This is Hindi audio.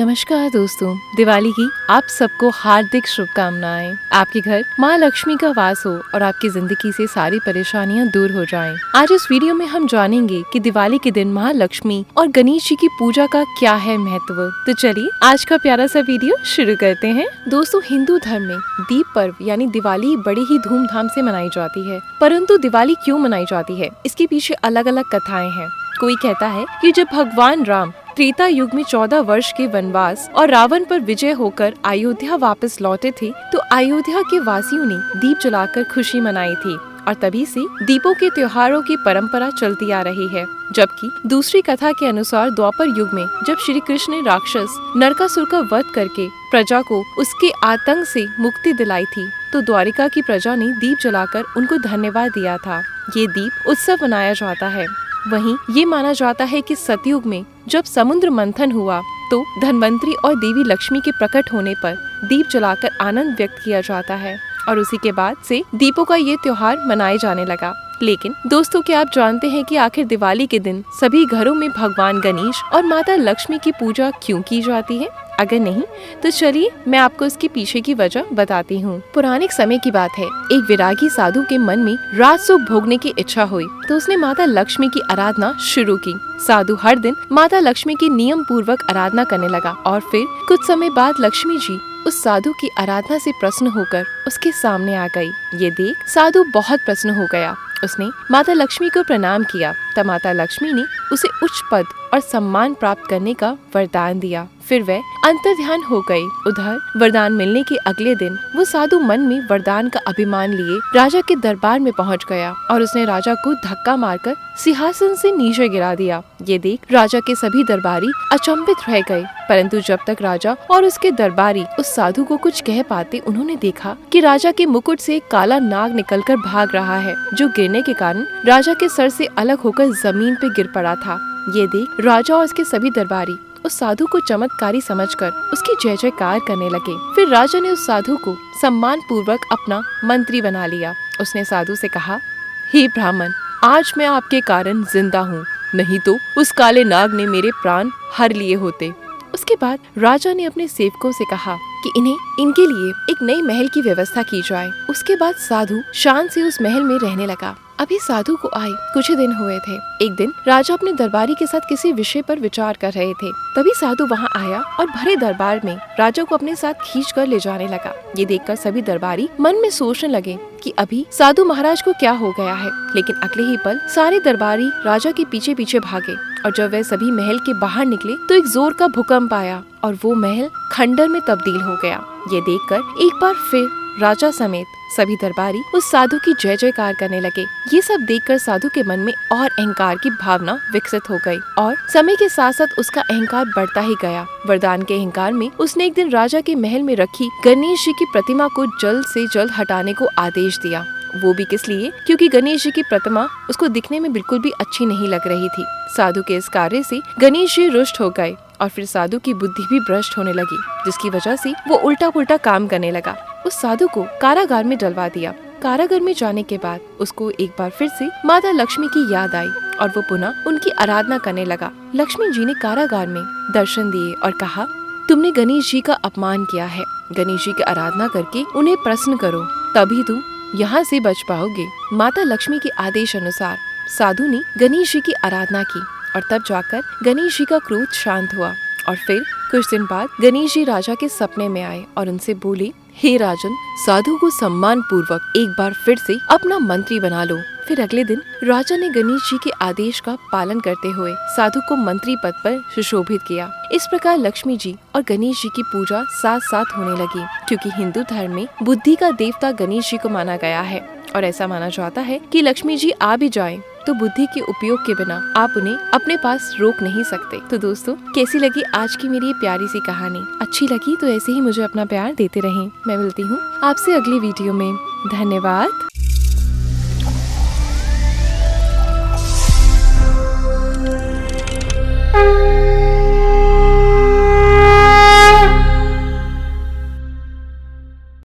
नमस्कार दोस्तों, दिवाली की आप सबको हार्दिक शुभकामनाएं। आपके घर माँ लक्ष्मी का वास हो और आपकी जिंदगी से सारी परेशानियां दूर हो जाएं। आज इस वीडियो में हम जानेंगे कि दिवाली के दिन माँ लक्ष्मी और गणेश जी की पूजा का क्या है महत्व। तो चलिए आज का प्यारा सा वीडियो शुरू करते हैं। दोस्तों, हिंदू धर्म में दीप पर्व यानी दिवाली बड़ी ही धूमधाम से मनाई जाती है। परंतु दिवाली क्यों मनाई जाती है, इसके पीछे अलग अलग कथाएं हैं। कोई कहता है कि जब भगवान राम त्रेता युग में 14 वर्ष के वनवास और रावण पर विजय होकर अयोध्या वापस लौटे थे, तो अयोध्या के वासियों ने दीप जलाकर खुशी मनाई थी और तभी से दीपों के त्योहारों की परंपरा चलती आ रही है। जबकि दूसरी कथा के अनुसार द्वापर युग में जब श्री कृष्ण ने राक्षस नरकासुर का वध करके प्रजा को उसके आतंक से मुक्ति दिलाई थी, तो द्वारिका की प्रजा ने दीप जलाकर उनको धन्यवाद दिया था। ये दीप उत्सव मनाया जाता है। वहीं ये माना जाता है कि सतयुग में जब समुद्र मंथन हुआ तो धनवंतरी और देवी लक्ष्मी के प्रकट होने पर दीप जलाकर आनंद व्यक्त किया जाता है और उसी के बाद से दीपों का ये त्योहार मनाए जाने लगा। लेकिन दोस्तों, क्या आप जानते हैं कि आखिर दिवाली के दिन सभी घरों में भगवान गणेश और माता लक्ष्मी की पूजा क्यों की जाती है? अगर नहीं तो चलिए मैं आपको इसके पीछे की वजह बताती हूँ। पौराणिक समय की बात है, एक विरागी साधु के मन में राजसुख भोगने की इच्छा हुई तो उसने माता लक्ष्मी की आराधना शुरू की। साधु हर दिन माता लक्ष्मी की नियम पूर्वक आराधना करने लगा और फिर कुछ समय बाद लक्ष्मी जी उस साधु की आराधना से प्रसन्न होकर उसके सामने आ गई। ये देख साधु बहुत प्रसन्न हो गया। उसने माता लक्ष्मी को प्रणाम किया तब माता लक्ष्मी ने उसे उच्च पद और सम्मान प्राप्त करने का वरदान दिया। फिर वह अंतर्ध्यान हो गई। उधर वरदान मिलने के अगले दिन वो साधु मन में वरदान का अभिमान लिए राजा के दरबार में पहुंच गया और उसने राजा को धक्का मारकर सिंहासन से नीचे गिरा दिया। ये देख राजा के सभी दरबारी अचंभित रह गए, परंतु जब तक राजा और उसके दरबारी उस साधु को कुछ कह पाते, उन्होंने देखा कि राजा के मुकुट से एक काला नाग निकलकर भाग रहा है, जो गिरने के कारण राजा के सर से अलग होकर जमीन पे गिर पड़ा था। ये देख राजा और उसके सभी दरबारी उस साधु को चमत्कारी समझकर उसकी जय जयकार करने लगे। फिर राजा ने उस साधु को सम्मान पूर्वक अपना मंत्री बना लिया। उसने साधु से कहा, हे ब्राह्मण, आज मैं आपके कारण जिंदा हूँ, नहीं तो उस काले नाग ने मेरे प्राण हर लिए होते। उसके बाद राजा ने अपने सेवकों से कहा कि इनके लिए एक नई महल की व्यवस्था की जाए। उसके बाद साधु शान से उस महल में रहने लगा। अभी साधु को आए कुछ ही दिन हुए थे। एक दिन राजा अपने दरबारी के साथ किसी विषय पर विचार कर रहे थे। तभी साधु वहां आया और भरे दरबार में राजा को अपने साथ खींच कर ले जाने लगा। ये देखकर सभी दरबारी मन में सोचने लगे कि अभी साधु महाराज को क्या हो गया है। लेकिन अगले ही पल सारे दरबारी राजा के पीछे पीछे भागे और जब वह सभी महल के बाहर निकले तो एक जोर का भूकंप आया और वो महल खंडर में तब्दील हो गया। ये देखकर एक बार फिर राजा समेत सभी दरबारी उस साधु की जय जयकार करने लगे। ये सब देखकर साधु के मन में और अहंकार की भावना विकसित हो गई और समय के साथ साथ उसका अहंकार बढ़ता ही गया। वरदान के अहंकार में उसने एक दिन राजा के महल में रखी गणेश जी की प्रतिमा को जल्द से जल्द हटाने को आदेश दिया। वो भी किस लिए? क्योंकि गणेश जी की प्रतिमा उसको दिखने में बिल्कुल भी अच्छी नहीं लग रही थी। साधु के इस कार्य से गणेश जी रुष्ट हो गए और फिर साधु की बुद्धि भी भ्रष्ट होने लगी, जिसकी वजह से वो उल्टा पुल्टा काम करने लगा। उस साधु को कारागार में डलवा दिया। कारागार में जाने के बाद उसको एक बार फिर से माता लक्ष्मी की याद आई और वो पुनः उनकी आराधना करने लगा। लक्ष्मी जी ने कारागार में दर्शन दिए और कहा, तुमने गणेश जी का अपमान किया है। गणेश जी की आराधना करके उन्हें प्रसन्न करो, तभी तुम यहाँ से बच पाओगे। माता लक्ष्मी के आदेश अनुसार साधु ने गणेश जी की आराधना की और तब जाकर गणेश जी का क्रोध शांत हुआ। और फिर कुछ दिन बाद गणेश जी राजा के सपने में आए और उनसे बोले, हे राजन, साधु को सम्मान पूर्वक एक बार फिर से अपना मंत्री बना लो। फिर अगले दिन राजा ने गणेश जी के आदेश का पालन करते हुए साधु को मंत्री पद पर सुशोभित किया। इस प्रकार लक्ष्मी जी और गणेश जी की पूजा साथ साथ होने लगी, क्योंकि हिंदू धर्म में बुद्धि का देवता गणेश जी को माना गया है और ऐसा माना जाता है कि लक्ष्मी जी आ भी जाएं तो बुद्धि के उपयोग के बिना आप उन्हें अपने पास रोक नहीं सकते। तो दोस्तों, कैसी लगी आज की मेरी ये प्यारी सी कहानी? अच्छी लगी तो ऐसे ही मुझे अपना प्यार देते रहें। मैं मिलती हूँ आपसे अगली वीडियो में। धन्यवाद।